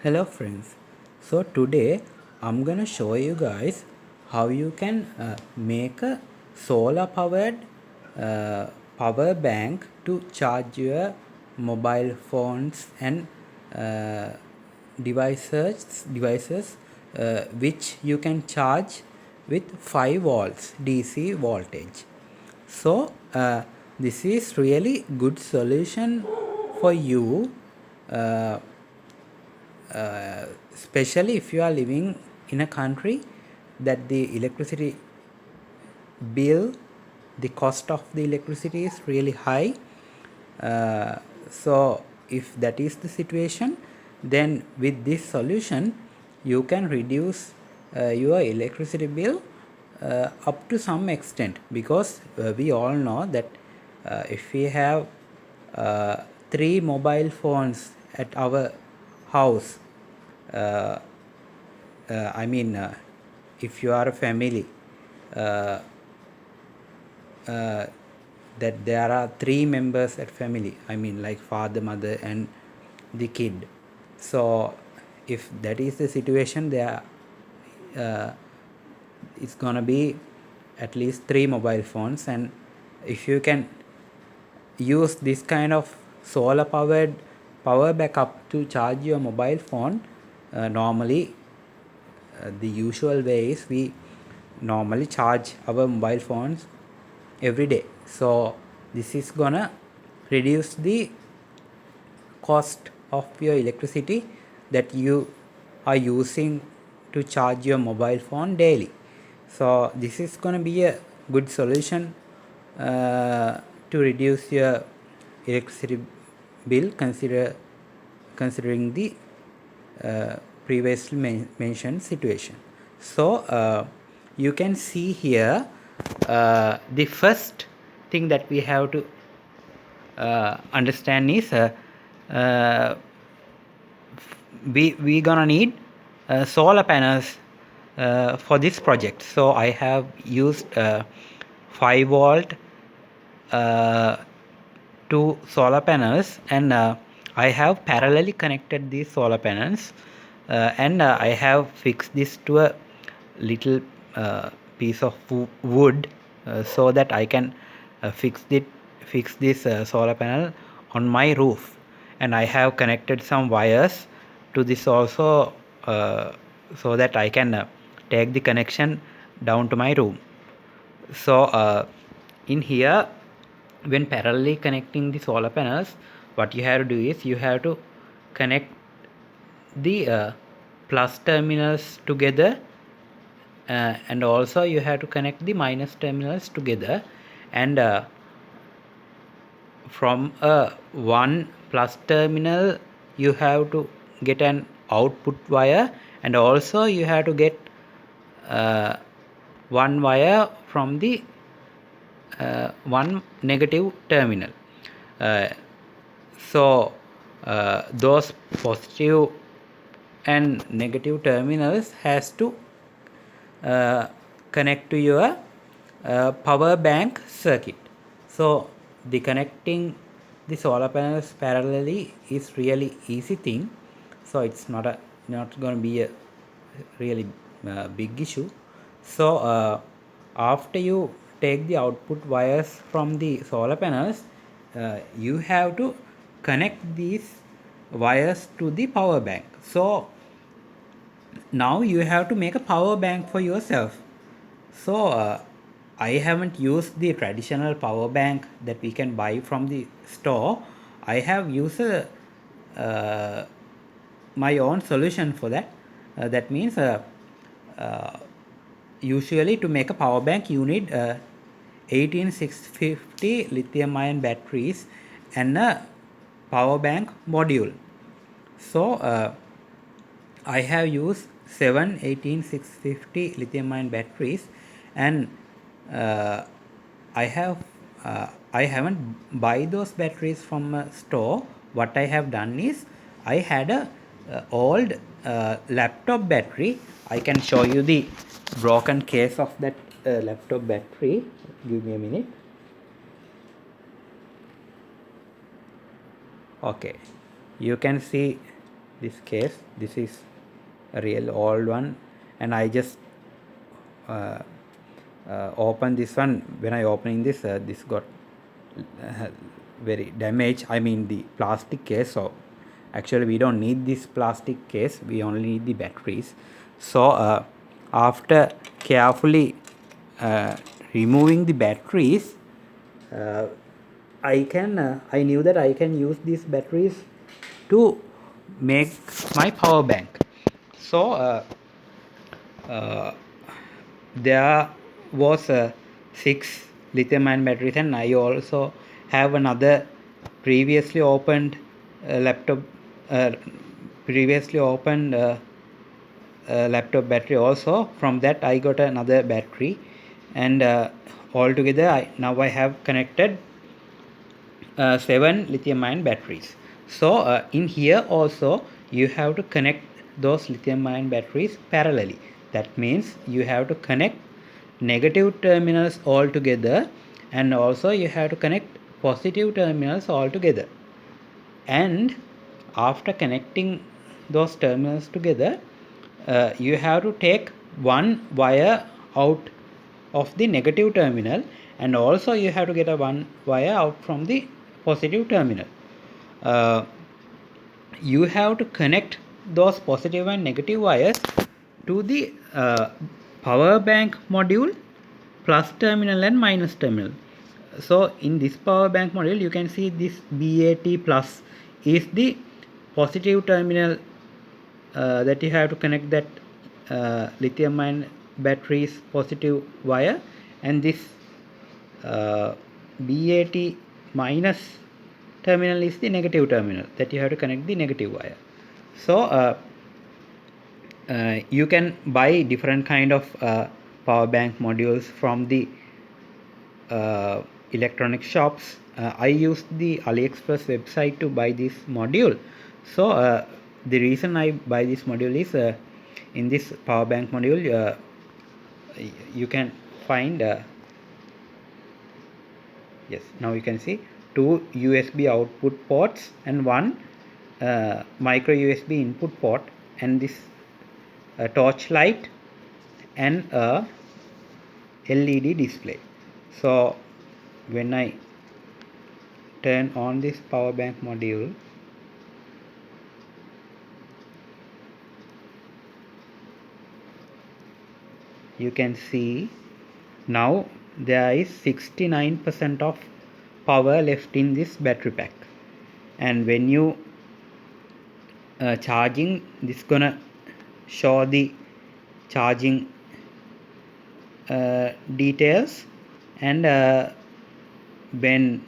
Hello friends. So today I'm gonna show you guys how you can make a solar powered power bank to charge your mobile phones and uh, devices which you can charge with 5 volts DC voltage. So this is really good solution for you, uh, especially if you are living in a country that the electricity bill, the cost of the electricity is really high. So if that is the situation, then with this solution you can reduce your electricity bill up to some extent, because we all know that if we have uh, 3 mobile phones at our house, uh, I mean, if you are a family, uh, uh, that there are 3 members at family, I mean like father, mother and the kid. So if that is the situation, there uh, it's gonna be at least 3 mobile phones. And if you can use this kind of solar powered power backup to charge your mobile phone, normally the usual way is we normally charge our mobile phones every day. So this is gonna reduce the cost of your electricity that you are using to charge your mobile phone daily. So this is gonna be a good solution to reduce your electricity bill, considering the uh, previously mentioned situation. So you can see here, the first thing that we have to understand is uh, we gonna need solar panels for this project. So I have used 5 volt uh, two solar panels, and I have parallelly connected these solar panels, and I have fixed this to a little piece of wood, so that I can fix this solar panel on my roof. And I have connected some wires to this also, so that I can take the connection down to my room. So in here, when parallelly connecting the solar panels, what you have to do is you have to connect the plus terminals together, and also you have to connect the minus terminals together. And from a one plus terminal you have to get an output wire, and also you have to get uh, one wire from the one negative terminal. uh, so those positive and negative terminals has to uh, connect to your power bank circuit. So the connecting the solar panels parallelly is really easy thing. So it's not going to be a really big issue. So after you take the output wires from the solar panels, you have to connect these wires to the power bank. So now you have to make a power bank for yourself. So I haven't used the traditional power bank that we can buy from the store. I have used uh, my own solution for that. That means uh, usually to make a power bank you need 18650 lithium ion batteries and a power bank module. So I have used 7 18650 lithium ion batteries, and uh, I haven't buy those batteries from a store. What I have done is I had a old laptop battery. I can show you the broken case of that laptop battery. Give me a minute. Okay, you can see this case. This is a real old one, and I just uh, open this one. When I opening this, this got very damaged. I mean the plastic case. So actually we don't need this plastic case, we only need the batteries. So after carefully removing the batteries, uh, I knew that I can use these batteries to make my power bank. So uh, there was 6 lithium-ion batteries, and I also have another previously opened laptop uh, previously opened laptop battery also. From that I got another battery, and altogether now I have connected 7 lithium-ion batteries. So in here also you have to connect those lithium-ion batteries parallelly. That means you have to connect negative terminals all together, and also you have to connect positive terminals all together. And after connecting those terminals together, you have to take one wire out of the negative terminal, and also you have to get a one wire out from the positive terminal. uh, you have to connect those positive and negative wires to the power bank module, plus terminal and minus terminal. So in this power bank module you can see this BAT plus is the positive terminal that you have to connect that lithium ion batteries positive wire, and this BAT minus terminal is the negative terminal that you have to connect the negative wire. So you can buy different kind of power bank modules from the electronic shops. I used the AliExpress website to buy this module. So the reason I buy this module is in this power bank module you can find yes, now you can see 2 USB output ports and one micro USB input port, and this torch light and a LED display. So when I turn on this power bank module, you can see now there is 69% of power left in this battery pack. And when you charging, this gonna show the charging details, and when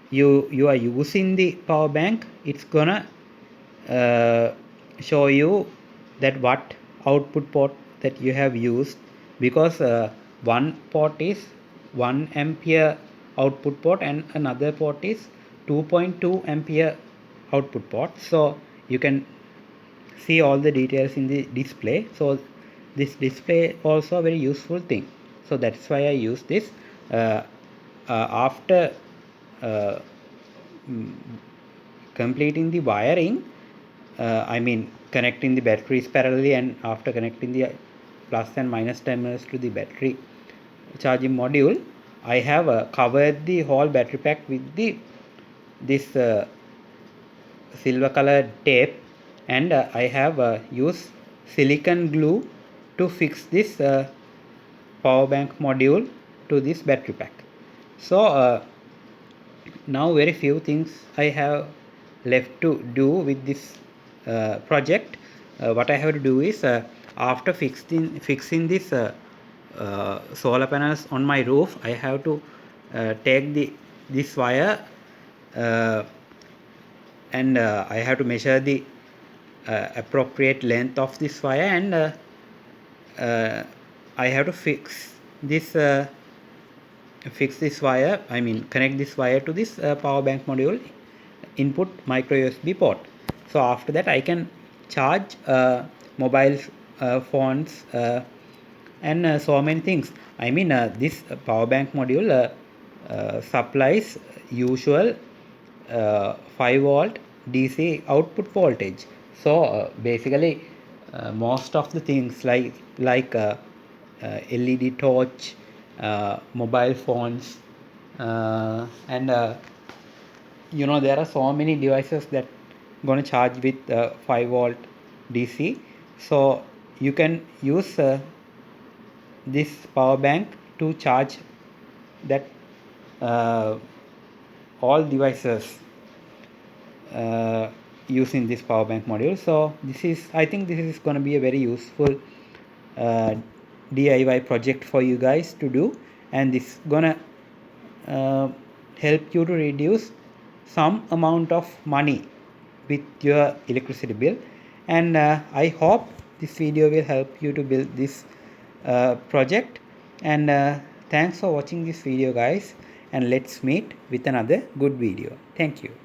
you are using the power bank, it's gonna show you that what output port that you have used, because one port is 1 ampere output port and another port is 2.2 ampere output port. So you can see all the details in the display. So this display also a very useful thing, so that's why I use this. After uh, completing the wiring, I mean connecting the batteries parallelly, and after connecting the plus and minus terminals to the battery charging module, I have covered the whole battery pack with the this silver colored tape, and I have used silicon glue to fix this power bank module to this battery pack. So now very few things I have left to do with this project. What I have to do is after fixing this solar panels on my roof, I have to take this wire uh, and I have to measure the appropriate length of this wire, and I have to fix this wire, I mean connect this wire to this power bank module input micro USB port. So after that I can charge mobile phones and so many things. I mean this power bank module supplies usual 5 volt DC output voltage, So basically, most of the things LED torch, mobile phones, and there are so many devices that going to charge with 5 volt DC. So you can use this power bank to charge that uh, all devices using this power bank module. So I think this is going to be a very useful uh, DIY project for you guys to do, and this gonna help you to reduce some amount of money with your electricity bill. And I hope this video will help you to build this project. And thanks for watching this video, guys, and let's meet with another good video. Thank you.